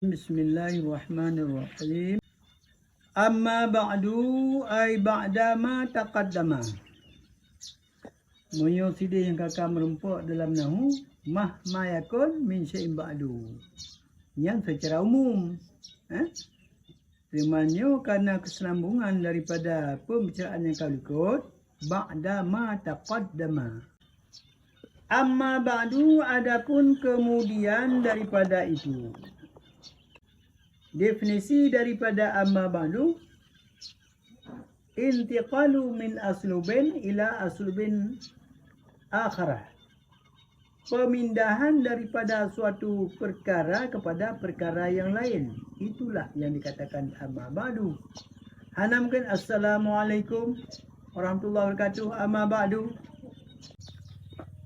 Bismillahirrahmanirrahim. Amma ba'du ay ba'da ma taqaddama. Munyo sidih yang kakak merumpuk dalam nahu ma yakun min syai'in ba'du. Yang secara umum. Firmannya karena keselambungan daripada pembicaraan yang kau ikut ba'da ma taqaddama. Amma ba'du adapun kemudian daripada itu. Definisi daripada amma ba'du, intiqalu min aslubin ila aslubin akharah. Pemindahan daripada suatu perkara kepada perkara yang lain. Itulah yang dikatakan amma ba'du. Hana mungkin assalamualaikum warahmatullahi wabarakatuh. Amma ba'du.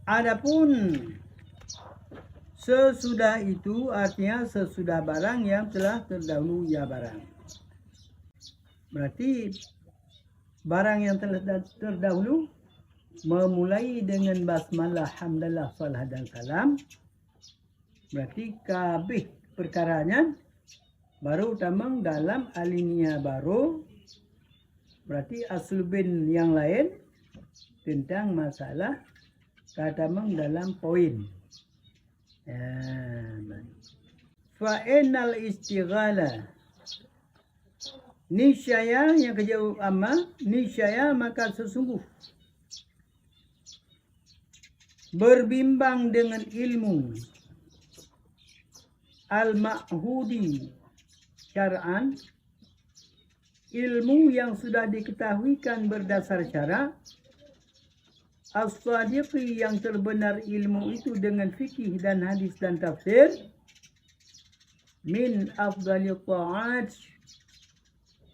Adapun sesudah itu artinya sesudah barang yang telah terdahulu ia barang. Berarti barang yang telah terdahulu memulai dengan basmalah, hamdalah, salah dan salam. Berarti kabeh perkaranya baru tamang dalam alinea baru. Berarti aslubin yang lain tentang masalah katamang dalam poin. Fa'inal istighala niscaya yang kejauh amma niscaya maka sesungguh berbimbang dengan ilmu al-ma'hudi syar'an, ilmu yang sudah diketahuikan berdasar syara, as-sadiqi yang terbenar ilmu itu dengan fikih dan hadis dan tafsir, min afdali ta'at,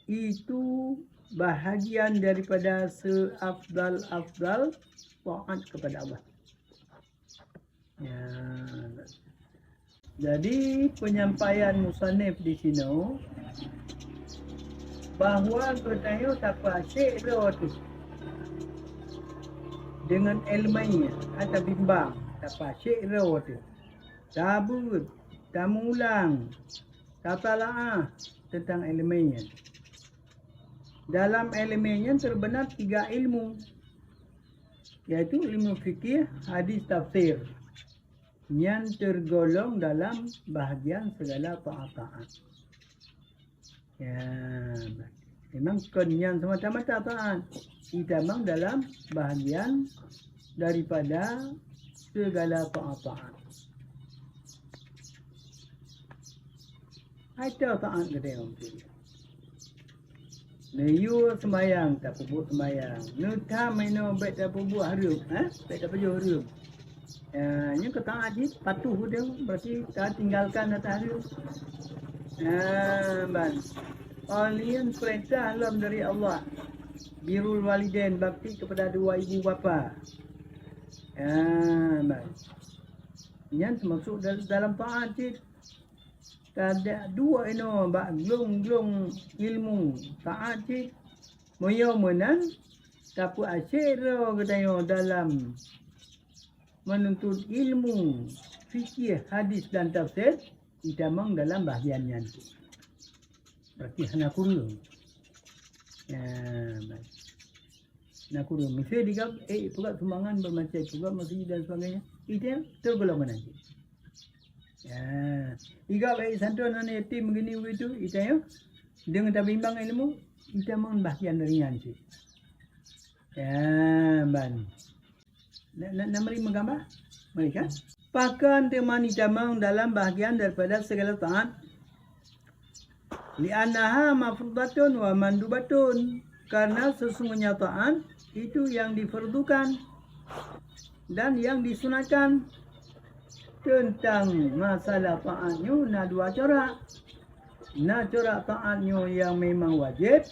itu bahagian daripada seafdal-afdal ta'at kepada Allah. Ya. Jadi penyampaian musannif di sini bahawa katanya tak asyik tu dengan ilmunya atau bimbang tak asyik tu tabut tamulang tatalaah tentang ilmunya. Dalam ilmunya terbenar 3 ilmu, yaitu ilmu fikih, hadis, tafsir, yang tergolong dalam bahagian segala taat. Ya, memang kenyan semata-mata taat. Kita memang dalam bahagian daripada segala taat. Ada taat kita yang Neyu sembayang tak pupuk sembayang. Nuta maino baik tak pupuk harum. Baik tak pupuk harum. Yang kata ajib patuh dia berarti tak tinggalkan atas harum. Ban. Kalian perintah alam dari Allah. Birrul walidain, bakti kepada 2 ibu bapa. Ban. Yang termasuk dalam taat ajib. Ada 2 glong ilmu taat cik moyo menan tapu asyiro katanya dalam menuntut ilmu fikih, hadis dan tafsir itamang dalam bahagiannya. Berarti hana kurung. Hana kurung. Misalnya digab juga sumbangan bermacam juga masjid dan sebagainya. Itu tergolong mana? Ya, iga baik santun ane yatim begini begitu, itanya dengan tak bimbang ilmu, kita mohon bahagian darinya sih. Ya, ban. Nak mari menggambar mereka. Pakan teman itamang dalam bahagian daripada segala taat. Li'annaha mafrudatun wa mandubatun, karena sesungguhnya taat itu yang difardukan dan yang disunatkan. Tentang masalah taatnya na 2 corak. Na corak taatnya yang memang wajib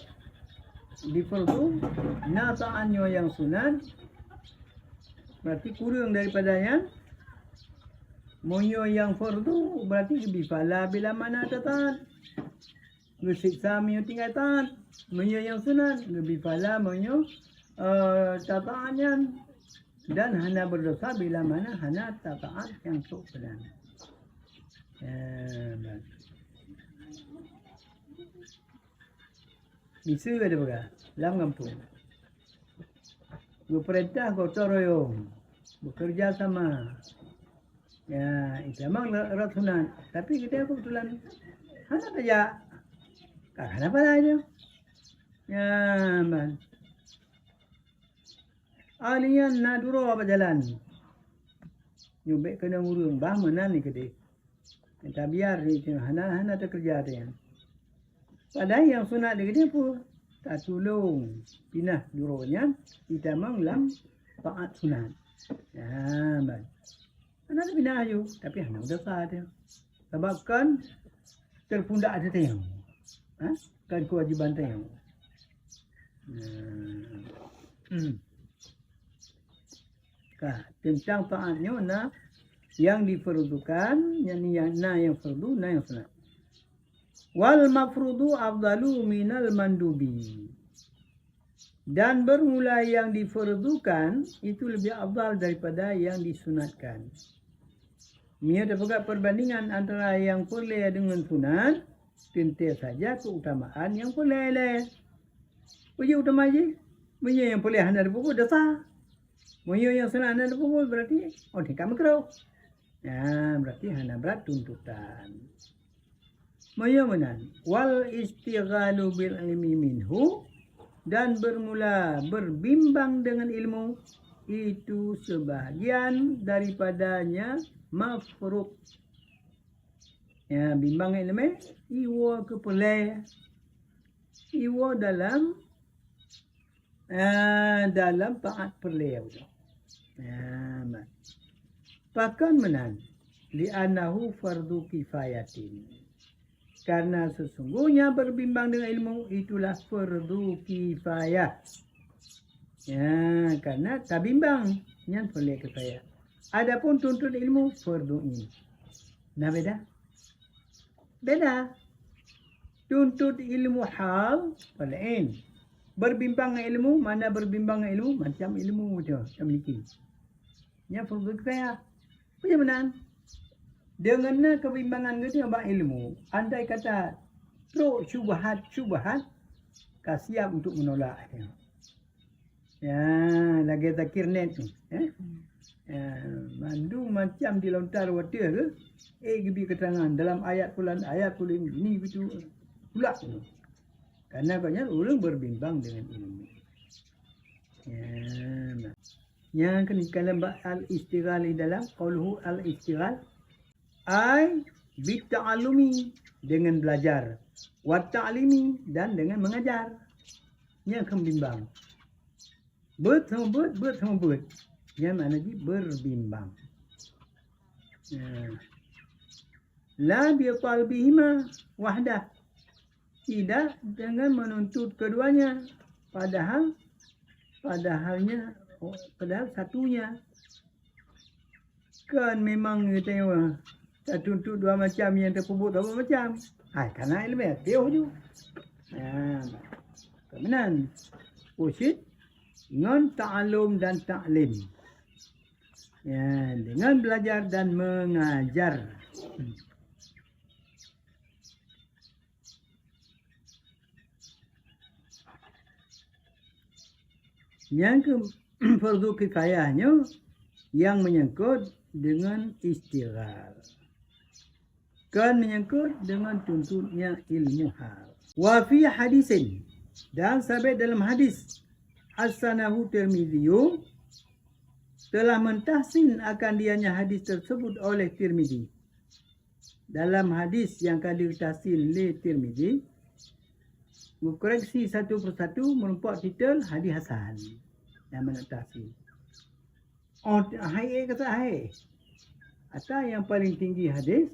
difardu, na taatnya yang sunat. Berarti kurang daripadanya. Monyo yang fardu berarti lebih pala bila mana ada taat. Bersiksa monyo tinggal taat. Monyo yang sunat lebih pala monyo taatnya. Dan hana berdosa bila mana hana taat yang sok pedana. bisa ada berapa dalam kampung. Pemerintah gotong royong bekerja sama. Ya, itu memang erat sunat. Tapi kita kebetulan hana saja. Kenapa lah itu? Ya, man. Alian na duro apa jalan? Nyubek kena urung, bah mana ni kede. Kita biar itu hana terkerja dia. Padahal yang sunat dia pun tak tolong pinah duronya kita manglam taat sunat. Ya, man. Anak tak pindah ayu, tapi anak udah sah dia. Sebab kan terpundak ada tayang. Kan kewajiban tayang. Tentang taatnya yang diperlukan, yang fardu, yang sunat. Wal mafrudu afdalu minal mandubi. Dan bermula yang difardukan itu lebih afdal daripada yang disunatkan. Ia terdapat perbandingan antara yang boleh dengan sunat, tentu saja keutamaan yang boleh. Puji utama je. Puji yang boleh hanya dipukul dosa. Puji yang sunat hanya dipukul berarti tingkah makruh. Ya, berarti hanya berat tuntutan. Puji mana? Wal istighalu bil ilmi minhu, dan bermula berbimbang dengan ilmu itu sebahagian daripadanya mafruq. Ya, bimbang ilmu iwa kepulai. Iwa dalam taat perleh. Ya, bahkan menan li'annahu fardu kifayatin. Karena sesungguhnya berbimbang dengan ilmu itulah fardu kifayah. Ya, karena tak bimbang yang boleh kifayah. Adapun tuntut ilmu fardu ini. Nah beda? Beda. Tuntut ilmu hal lain. Berbimbang dengan ilmu, mana berbimbang dengan ilmu, macam ilmu tu yang memiliki. Yang fardu kifayah. Bagaimana? Dengan kebimbangan itu abang ilmu, andai kata teruk syubhat, kasiap untuk menolak. Ya, lagi takir net tu. Mandu macam dilontar water ke, gibi keterangan dalam ayat pulan ini begitu pula. Karena banyak orang berbimbang dengan ilmu. Ya, yang kalau al-istighal dalam qauluhu al-istighal ai bita'alumi dengan belajar, wa ta'limi dan dengan mengajar. Yang kembimbang. Bet sama bet. Yang mana ji berbimbang. La bi talbihima wahdah. Tidak dengan menuntut keduanya. Padahal satunya. Kan memang kita tak tuntut dua macam yang terpubuk dua macam. Karena ilmu dia tu. Kemudian usid dengan ta'alum dan ta'lim. Ya, dengan belajar dan mengajar. Yang fardu kifayahnya yang menyangkut dengan istighal. Kan menyangkut dengan tuntutnya ilmu hal. Wa fi hadisin, dan sabit dalam hadis As-Sanahu Tirmidzi telah mentahsin akan dianya hadis tersebut oleh Tirmidzi. Dalam hadis yang akan ditahsin oleh Tirmidzi, koreksi satu persatu merupakan titel hadis hasan yang mentahsin. Hai kata hai. Atau yang paling tinggi hadis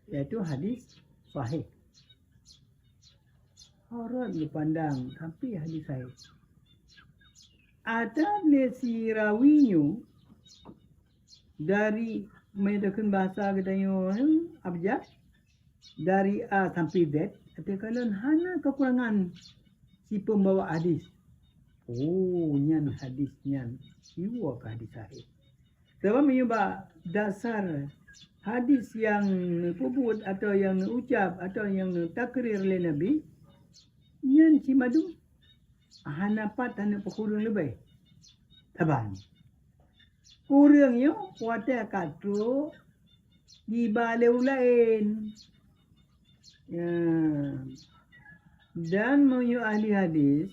iaitu hadis sahih. Harap dipandang tapi hadis sahih. Ada lesi rawinya dari menggunakan bahasa katanya abjad dari A sampai Z. Tapi kalau hanya kekurangan si pembawa hadis. Nyan hadisnya siwa ke hadis sahih. Sebab menyebab dasar hadis yang puput atau yang ucap atau yang takrir oleh Nabi Nyan si madu hanapat hana pekurung lebih. Taban. Kurangnya wadah katu di balau lain. Ya. Dan menurut ahli hadis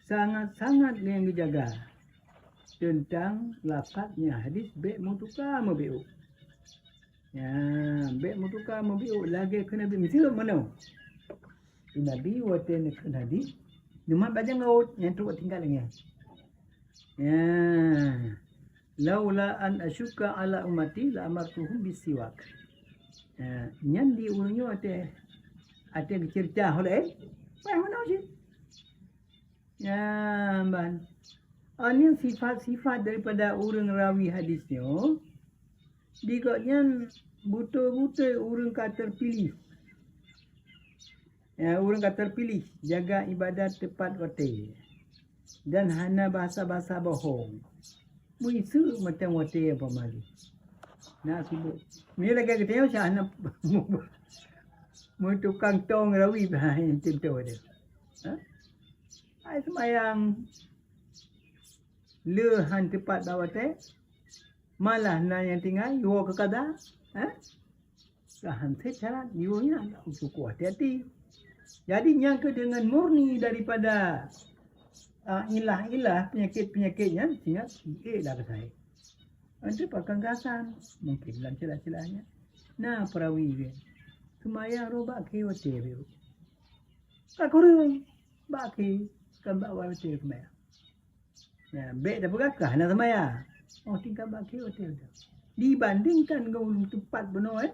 sangat-sangat yang dijaga tentang lafaznya hadis be mutuka mabiu. Ya, be mutuka mabiu lagi kena be mesti mana? Nabi wate nak hadis cuma baca ngaut yang tu tinggal lagi. Ya. Laula an asyuka ala ummati la amartuhum bisiwak. Ya, nyan di urunyo ada cerita oleh mana sih? Ya, ban. Ini sifat-sifat daripada orang rawi hadisnya. Dikatnya betul-betul orang kata terpilih. Ya, orang kata terpilih jaga ibadat tepat waktu. Dan hana bahasa-bahasa bohong. Muisu macam waktu apa mali. Nak sibuk. Ni lagi kita yang sana mu tukang tong rawi bahagian tentu ada. Ai semayang lehan tepat bawah teh malah na yang tinggal yo ke kada kahan teh cara yo nya untuk hati-hati. Jadi nyangka dengan murni daripada ilah-ilah penyakit-penyakitnya sehingga dah ke saya. Nanti perkanggasan mungkin dalam celah-celahnya. Nah perawi dia semayang robak ke hotel. Kakurung baki kan bawa hotel semayang. Ya, baik dah berkah nak semayang. Oh tinggal baki hotel tu. Dibandingkan dengan tempat benar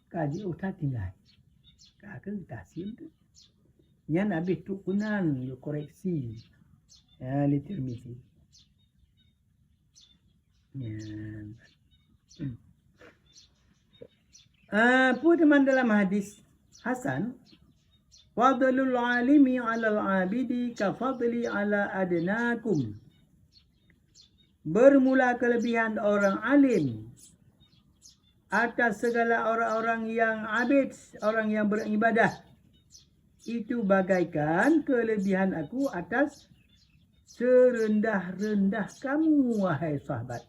kaji utah tinggal. Kakak tasim tu. Yang habis tu kunan yo koreksi. Ya, litir misi. Ya. Apa teman dalam hadis Hasan, fadlul alimi 'alal 'abidi ka fadli 'ala adnakum. Bermula kelebihan orang alim atas segala orang-orang yang abid, orang yang beribadah. Itu bagaikan kelebihan aku atas serendah-rendah kamu, wahai sahabat.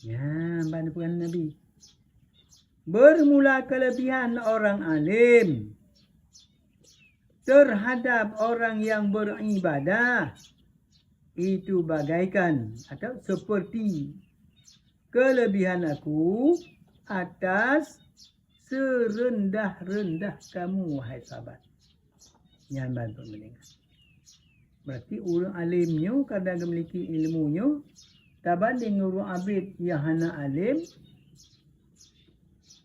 Ya, mana bukan Nabi. Bermula kelebihan orang alim terhadap orang yang beribadah itu bagaikan atau seperti kelebihan aku atas serendah-rendah kamu, wahai sahabat. Yang bantu mendengar. Berarti orang alimnya kadang memiliki ilmunya tak banding orang abid yang hana alim.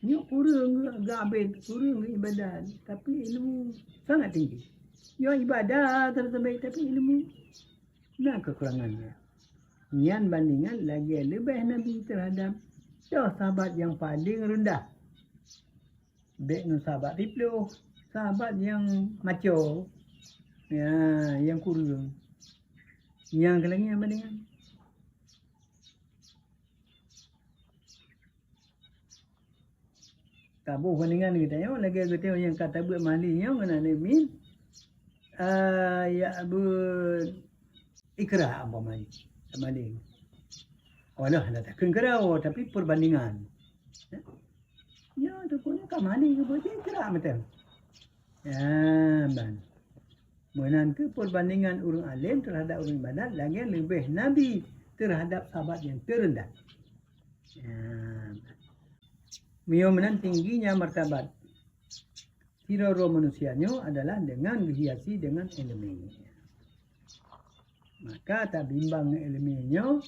Ni orang abid, orang ibadah tapi ilmu sangat tinggi. Yang ibadah terbaik tapi ilmu nah kekurangannya. Yang bandingan lagi lebih Nabi terhadap sahabat yang paling rendah. Baik sahabat itu, sahabat yang maco. Ya, yang kurang. Yang kelengnya bandingan. Tabuh bandingan kita ya, lagi kita yang kata buat malinya mana ni ya ikrah apa mali. Walau hendak takkan kerau tapi perbandingan. Ya, tu punya kamali ke boleh ikrah macam. Ya, ban. Menantu perbandingan orang alim terhadap orang ibadat lagi lebih Nabi terhadap sahabat yang terendah. Ya. Menan tingginya martabat hero manusianya adalah dengan dihiasi dengan elemen. Maka tak bimbang elemennya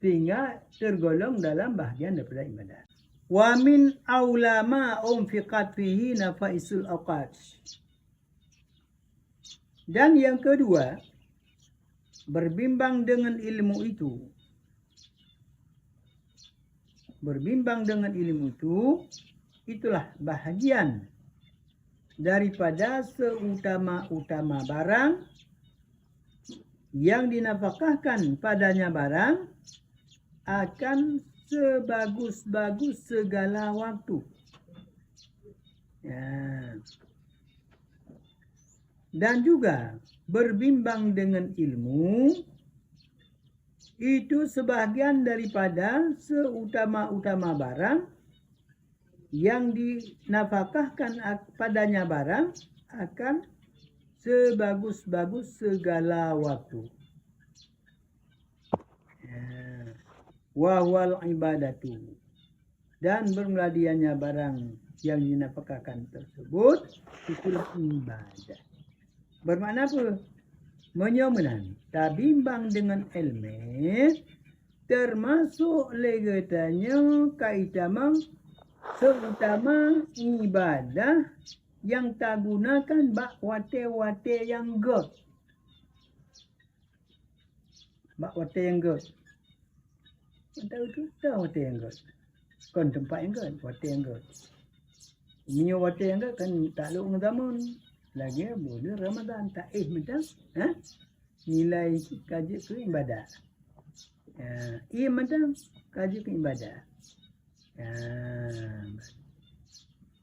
sehingga tergolong dalam bahagian daripada ibadat. Wa min aulama fiqat fihi nafaisul awqat. Dan yang kedua, berbimbang dengan ilmu itu. Berbimbang dengan ilmu itu, itulah bahagian daripada seutama-utama barang yang dinafkahkan padanya barang akan sebagus-bagus segala waktu. Ya. dan juga berbimbang dengan ilmu itu sebahagian daripada seutama-utama barang yang dinafkahkan padanya barang akan sebagus-bagus segala waktu. Wahwal ibadatu, dan bermuladiannya barang yang dinafkahkan tersebut itulah ibadah. Bermakna apa? Menyomenan tabimbang dengan ilmu termasuk legatanya kaitamang seutama ibadah yang tak gunakan bak wate-wate yang god. Bak wate yang god. Tahu tu? Tahu wate yang god. Kon tempat yang god, wate yang god. Minyak wate yang god kan takluk dengan zaman. Lagi boleh Ramadan tak macam nilai kaji ke ibadah. Macam kaji ke ibadah.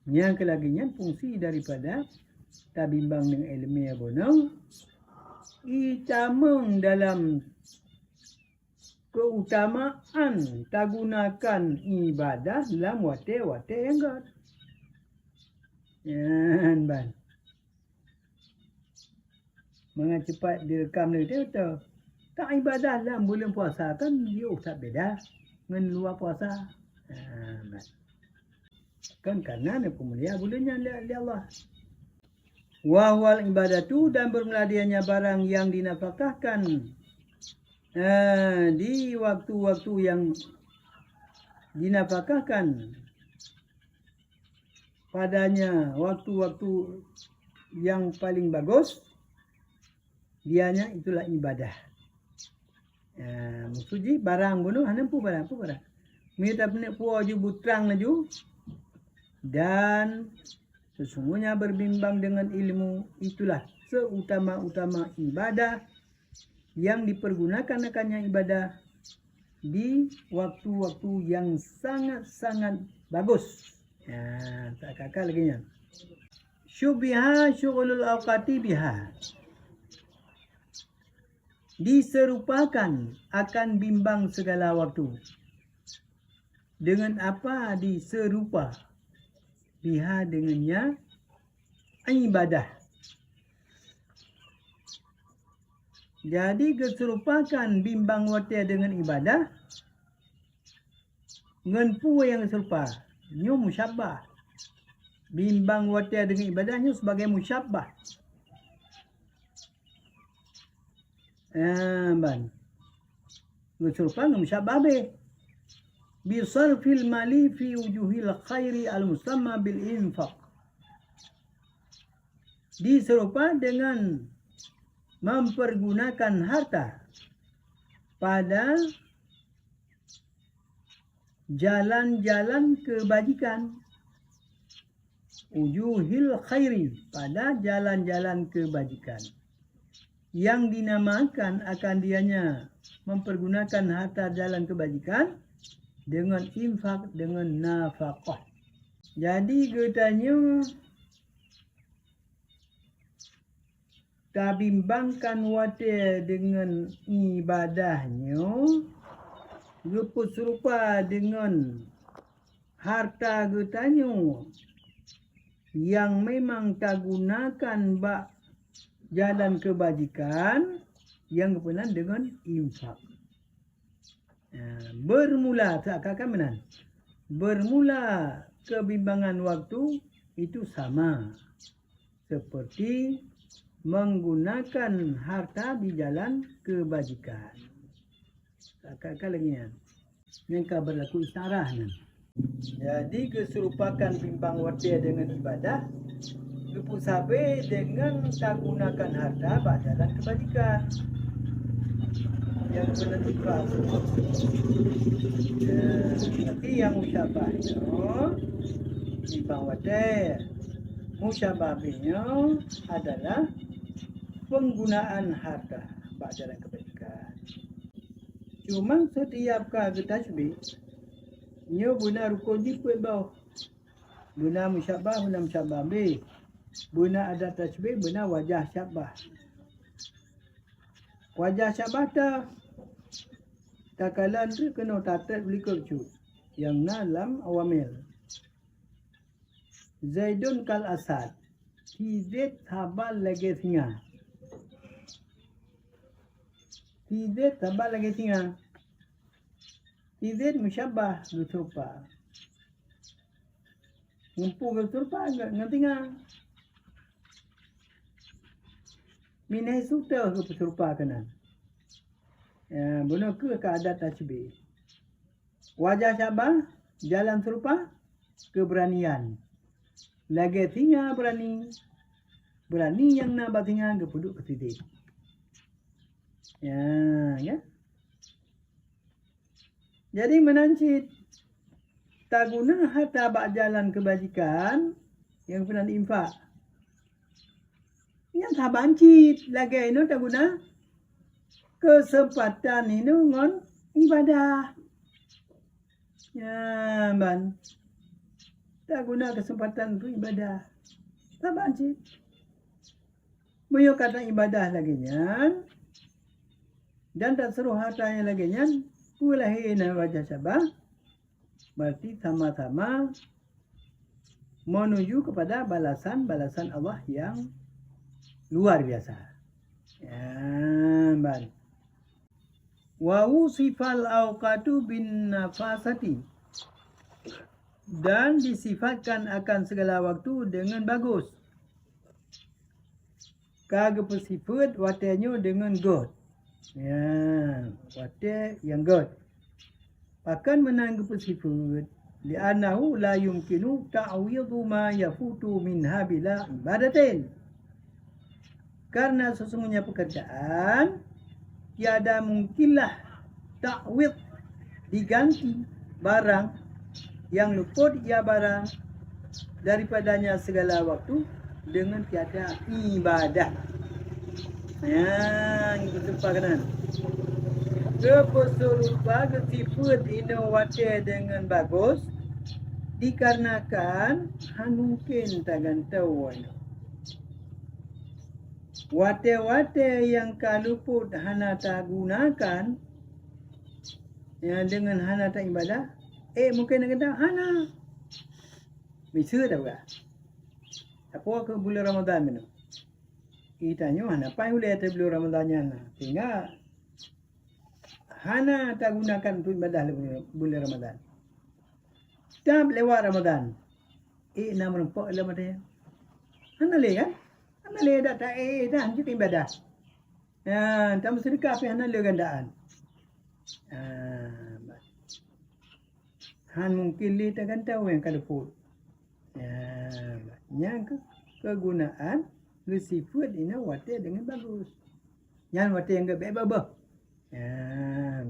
Yang kelaginya fungsi daripada tabimbang dengan ilmu yang benar itamang dalam keutamaan tak gunakan ibadah dalam wate-wate yang god. Ban. Mengat cepat direkam dia tu. Tak ibadah dalam bulan puasa kan dia tak beda dengan luar puasa. Kan karena ada pemulia bulannya oleh Allah. Wahwal ibadatu, dan bermuladiannya barang yang dinafkahkan di waktu-waktu yang dinafkahkan padanya, waktu-waktu yang paling bagus dianya itulah ibadah. Maksudnya barang bunuh hanampu barang apa barang. Minta penik puas je butrang laju. Dan sesungguhnya berbimbang dengan ilmu itulah seutama-utama ibadah yang dipergunakan akannya ibadah di waktu-waktu yang sangat-sangat bagus. Tak kakak lagi nya. Syubiha syughulul awqati biha. Diserupakan akan bimbang segala waktu. Dengan apa diserupa? Biha dengannya ibadah. Jadi keserupakan bimbang wate dengan ibadah. Dengan pu yang serupa. Nyo musyabbah. Bimbang wate dengan ibadahnya sebagai musyabbah. Ban. Keserupa dengan musyabbah be. Bisarfil mali fi wujuhil khairi al-musamma bil infaq. Diserupa dengan mempergunakan harta pada jalan-jalan kebajikan. Wujuhil khairi, pada jalan-jalan kebajikan. Yang dinamakan akan dianya mempergunakan harta jalan kebajikan dengan infak, dengan nafkah. Jadi katanya tabimbangkan wate dengan ibadahnya rupa serupa dengan harta katanya yang memang tak gunakan bak jalan kebajikan yang kepenan dengan infak. Bermula seakan-akan menan. Bermula kebimbangan waktu itu sama seperti menggunakan harta di jalan kebajikan. Seakan-akan lagi ya. Yang berlaku isyarah ni. Jadi keserupakan bimbang wate dengan ibadah lupu sabe dengan tak gunakan harta pada jalan kebajikan. Yang benar tapi yang musyabahnya bimbang wate, musyabahnya adalah penggunaan harta pada jalan kebajikan. Cuma setiap kali tasbih nyo guna rukun di kuat bawah. Guna musyabah be. Buna ada tasbih, buna wajah syabah. Wajah syabah takalan tu kena tatat beli kercu. Yang nalam awamil. Zaidun kal asad. Hizit sabal lagi singa. Hizit sabal lagi singa. Hizit musyabah berserupa. Ngumpu berserupa ngerti nga. Minai suta ke berserupa kanan. Benar ke adat tasbih. Wajah syabah, jalan serupa, keberanian. Lagi singa berani. Berani yang nak batinga ke puduk ketidik. Ya. Jadi menancit. Tak guna harta bak jalan kebajikan yang pernah diinfak. Yang tak bancit. Lagi ini tak guna kesempatan ini ngon ibadah. Ya, ban. Tak guna kesempatan untuk ibadah. Tak bancit. Mereka kata ibadah lagi nyan. Dan tak seruh hartanya lagi nyan. Pulahin wajah syabah. Berarti sama-sama menuju kepada balasan-balasan Allah yang luar biasa. Ya, ban. Wa usifal awqatu bin nafasati. Dan disifatkan akan segala waktu dengan bagus. Kagak bersifat watanya dengan good. Ya, wate yang good. Akan menanggup bersifat. Li'annahu la yumkinu ta'widhu ma yafutu minha bila ibadatin. Karena sesungguhnya pekerjaan tiada mungkinlah ta'wid diganti barang yang luput ia barang daripadanya segala waktu dengan tiada ibadah. Ya, itu sepakat. Keserupa kesifat ini wate dengan bagus dikarenakan mungkin tak gantau. Wate-wate yang kaluput hana tak gunakan yang dengan hana tak ibadah, mungkin nak kata hana. Bisa tak bukan? Apa ke bulan Ramadan mana? Kita nyo hana apa yang boleh bulan Ramadannya na. Tinggal hana tak gunakan untuk ibadah bulan Ramadan. Tak lewat Ramadan. Nak menempak dalam ada. Hana le kan? Hana le dah tak dah kita ibadah. Ya, tak sedekah tapi hana le gandaan. Han mungkin le tak kan tahu yang kalau pun. Ya, yang kegunaan bersifat ini wate dengan bagus. Yang wate yang gebebah. Ya,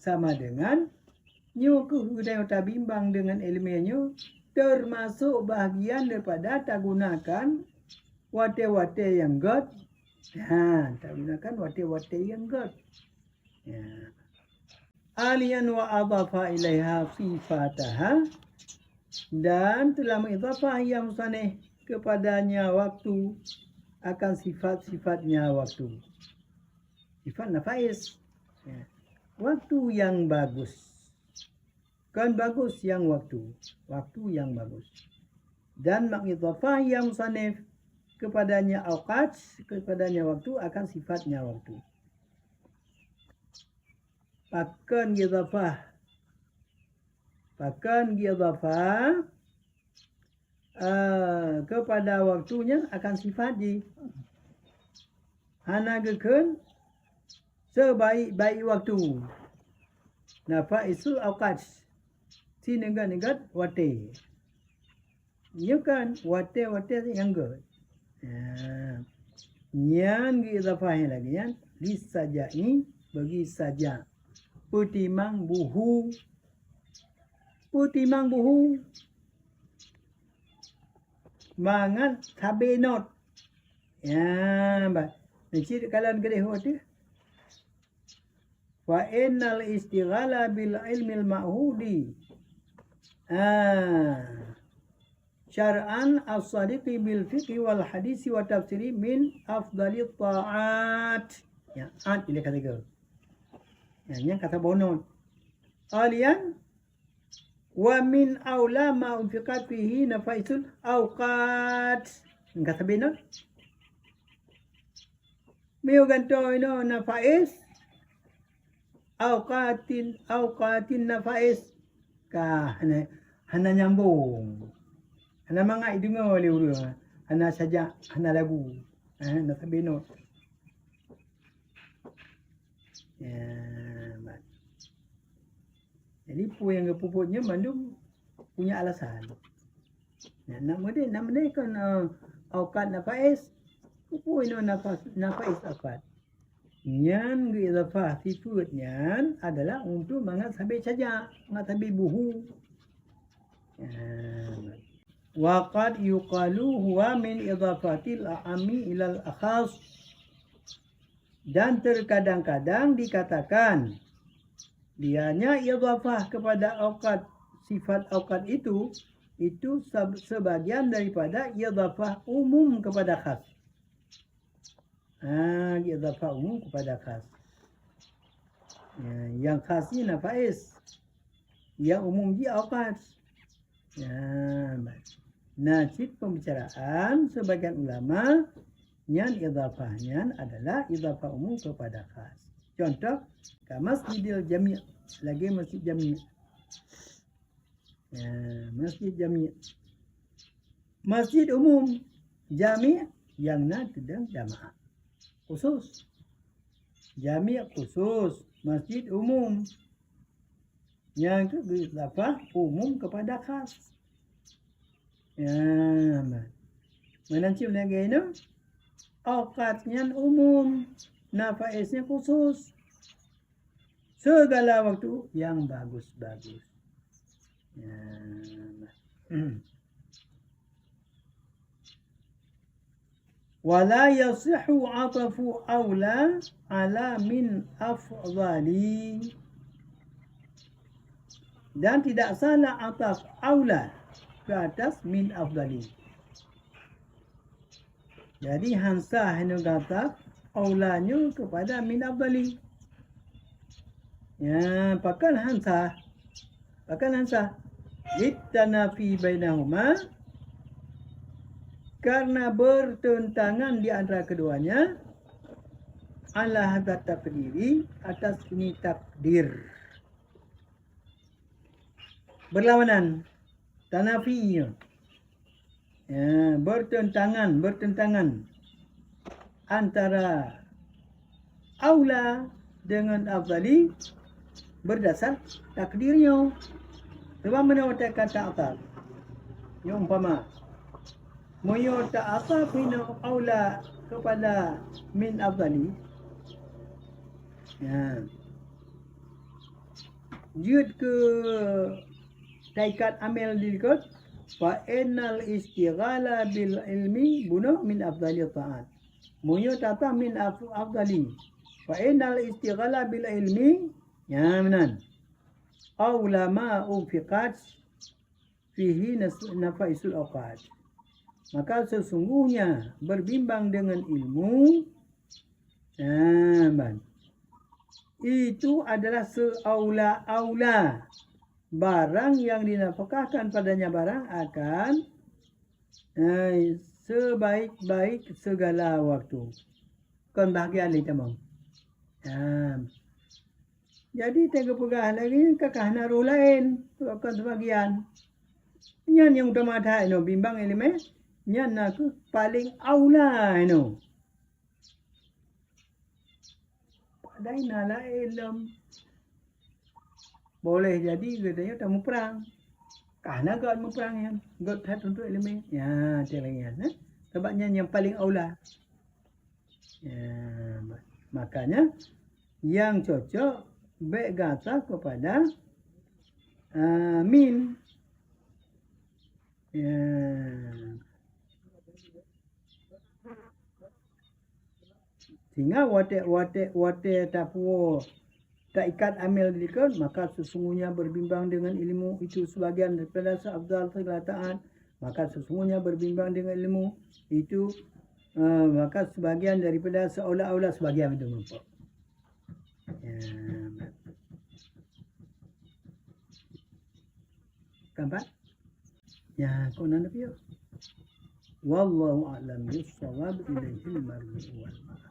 sama dengan nyo kehudai tak bimbang dengan ilmunya termasuk bahagian daripada tak gunakan wate-wate yang god. Tak gunakan wate-wate yang god. Alian wa adhafa ilaiha sifataha, dan telah mengidhafah yang musaneh kepadanya waktu akan sifat-sifatnya waktu. Sifat nafais. Waktu yang bagus. Kan bagus yang waktu. Waktu yang bagus. Dan mengidhafah yang musaneh kepadanya awqat, kepadanya waktu akan sifatnya waktu. Pakan idhafah kepada waktunya akan sifat di hana geken sebaik-baik waktu. Nafaisul awqat si negat wate. Ia kan wate yang good. Yang idhafah lagi yang lisaja ini bagi saja. Putimang buhu. Mangan tabenot. Ya, ba. Nanti kalian gede hote. Wa innal istighala bil ilmil ma'hudi. syar'an as-sadiqi bil fiqhi wal hadisi wa tafsiri min afdali ta'at. Ya, at bila kata yang kata bonus. Alian wa min aula ma unfiqat fihi nafaisul awqat. Kata binat. Mio ganto ino nafais awqatin nafais ka hana nyambung. Hana mangai dengar oleh orang. Hana saja, hana lagu. Nak binat. Ya, jadi yang kepuputnya mandum punya alasan. Nama dia kan awqat nafais. Pupu ini nafais awqat. Yang idafah sifatnya adalah untuk mengatasi saja, mengatasi buhu. Waqad yuqalu huwa min idafatil a'ami ilal akhas. Dan terkadang-kadang dikatakan dianya idafah kepada awqat, sifat awqat itu sebagian daripada idafah umum kepada khas. Idafah umum kepada khas. Yang khas ni nafais, yang umum dia awqat. Nasib pembicaraan sebagian ulama yang idafahnya adalah idafah umum kepada khas. Contoh, masjidil jami', lagi masjid jami'. Masjid jami'. Masjid umum, jami' yang sedang jamaah. Khusus. Jami' khusus, masjid umum. Yang idafah umum kepada khas. Menancip lagi ini, awqatnya umum, nafaisnya khusus. Segala waktu yang bagus-bagus. Wala yasihu atafu awla ala min afdali. Dan tidak salah ataf awla ke atas min afdali. Jadi hansah ini kata aulanya kepada min afdali. Pakan hansah. Littanafi bainahuma, karena bertentangan di antara keduanya, ala hadza takdiri, atas ini takdir. Berlawanan, tanafinya. Bertentangan antara aula dengan afdali berdasar takdirnya. Sebab mana kata atas? Yang umpama moyo ta'ata fina aula kepada min afdali. Jud ke taikat amel dikot fa innal istighala bil ilmi bunuh min afdali ta'at. Moyo ta'ata min afdali. Fa innal istighala bil ilmi menan. Aula ma ufiqat fihi nafaisul awqat. Maka sesungguhnya berbimbang dengan ilmu itu adalah seaula-aula. Barang yang dinafkahkan padanya barang akan sebaik-baik segala waktu. Kan bahagian kita mau. Jadi tengah pegah lagi kakah naruh lain. Akan sebagian. Nyan yang utama dah bimbang ilmu. Nyan aku paling aula Padahal nala ilmu. Boleh jadi katanya tamu perang. Karena God mau perang yang God hat untuk ilmu. Tiada sebabnya yang paling aula. Makanya yang cocok baik kata kepada min. Sehingga wate tapu tak ikat amil dikon, maka sesungguhnya berbimbang dengan ilmu itu sebagian daripada seabdal segala taat. Maka sesungguhnya berbimbang dengan ilmu itu maka sebagian daripada seolah-olah sebagian itu mampu. Ya. Kampat? Ya, kau nanti ya. Wallahu a'lam bishawab, ilaihil marji'u wal ma'ab.